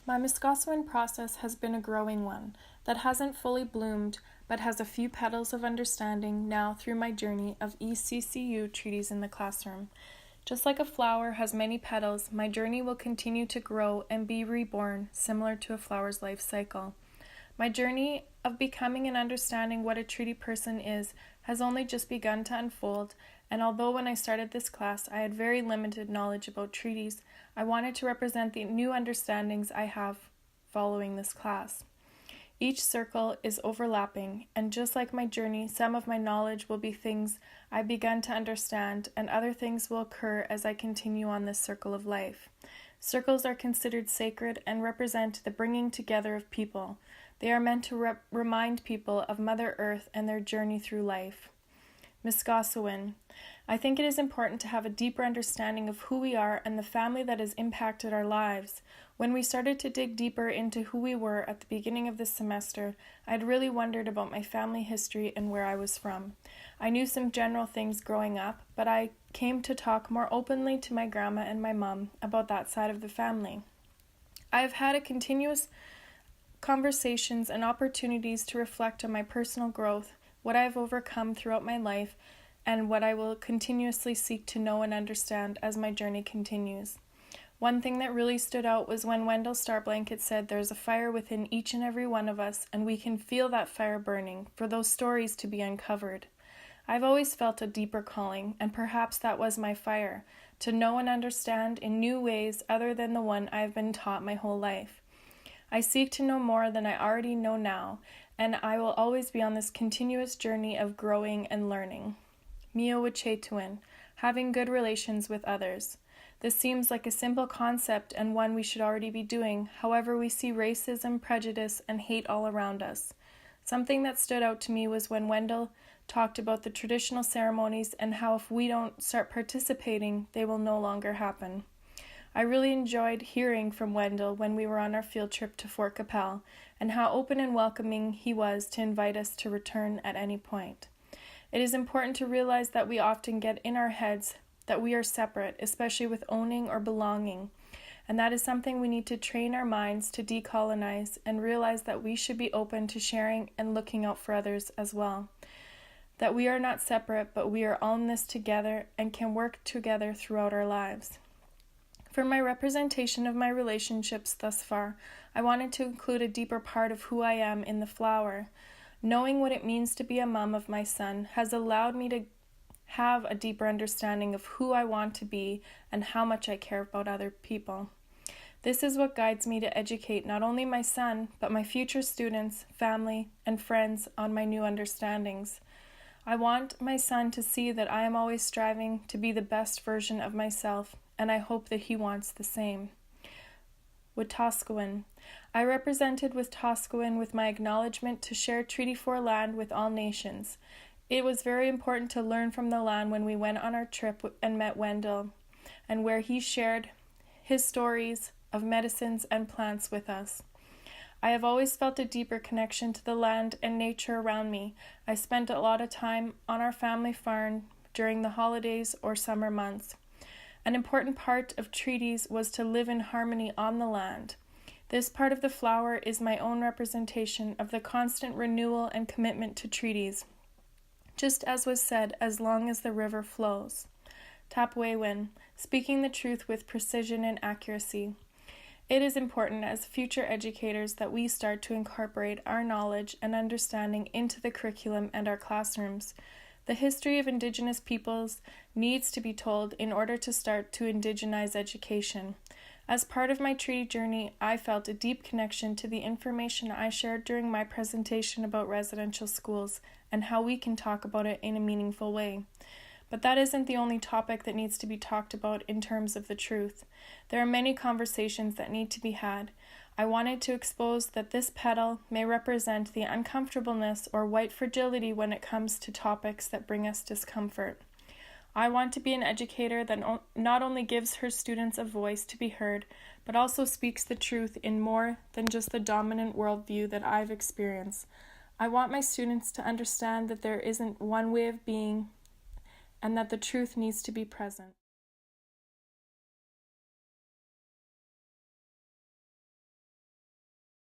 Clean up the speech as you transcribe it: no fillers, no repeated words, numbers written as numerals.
My Miskasowin process has been a growing one that hasn't fully bloomed but has a few petals of understanding now through my journey of ECCU treaties in the classroom. Just like a flower has many petals, my journey will continue to grow and be reborn, similar to a flower's life cycle. My journey of becoming and understanding what a treaty person is has only just begun to unfold, and although when I started this class I had very limited knowledge about treaties, I wanted to represent the new understandings I have following this class. Each circle is overlapping, and just like my journey, some of my knowledge will be things I've begun to understand, and other things will occur as I continue on this circle of life. Circles are considered sacred and represent the bringing together of people. They are meant to remind people of Mother Earth and their journey through life. Miskasowin. I think it is important to have a deeper understanding of who we are and the family that has impacted our lives. When we started to dig deeper into who we were at the beginning of this semester, I'd really wondered about my family history and where I was from. I knew some general things growing up, but I came to talk more openly to my grandma and my mom about that side of the family. I have had a continuous conversations and opportunities to reflect on my personal growth, what I have overcome throughout my life, and what I will continuously seek to know and understand as my journey continues. One thing that really stood out was when Wendell Starblanket said there's a fire within each and every one of us, and we can feel that fire burning for those stories to be uncovered. I've always felt a deeper calling, and perhaps that was my fire, to know and understand in new ways other than the one I have been taught my whole life. I seek to know more than I already know now, and I will always be on this continuous journey of growing and learning. Miskasowin, having good relations with others. This seems like a simple concept and one we should already be doing. However, we see racism, prejudice, and hate all around us. Something that stood out to me was when Wendell talked about the traditional ceremonies and how if we don't start participating, they will no longer happen. I really enjoyed hearing from Wendell when we were on our field trip to Fort Capel and how open and welcoming he was to invite us to return at any point. It is important to realize that we often get in our heads that we are separate, especially with owning or belonging, and that is something we need to train our minds to decolonize and realize that we should be open to sharing and looking out for others as well. That we are not separate, but we are all in this together and can work together throughout our lives. For my representation of my relationships thus far, I wanted to include a deeper part of who I am in the flower. Knowing what it means to be a mom of my son has allowed me to have a deeper understanding of who I want to be and how much I care about other people. This is what guides me to educate not only my son, but my future students, family, and friends on my new understandings. I want my son to see that I am always striving to be the best version of myself, and I hope that he wants the same. Miskasowin. I represented Miskasowin with my acknowledgement to share Treaty 4 land with all nations. It was very important to learn from the land when we went on our trip and met Wendell, and where he shared his stories of medicines and plants with us. I have always felt a deeper connection to the land and nature around me. I spent a lot of time on our family farm during the holidays or summer months. An important part of treaties was to live in harmony on the land. This part of the flower is my own representation of the constant renewal and commitment to treaties. Just as was said, as long as the river flows. Tapwewin, speaking the truth with precision and accuracy. It is important as future educators that we start to incorporate our knowledge and understanding into the curriculum and our classrooms. The history of Indigenous peoples needs to be told in order to start to indigenize education. As part of my treaty journey, I felt a deep connection to the information I shared during my presentation about residential schools and how we can talk about it in a meaningful way. But that isn't the only topic that needs to be talked about in terms of the truth. There are many conversations that need to be had. I wanted to expose that this petal may represent the uncomfortableness or white fragility when it comes to topics that bring us discomfort. I want to be an educator that not only gives her students a voice to be heard, but also speaks the truth in more than just the dominant worldview that I've experienced. I want my students to understand that there isn't one way of being and that the truth needs to be present.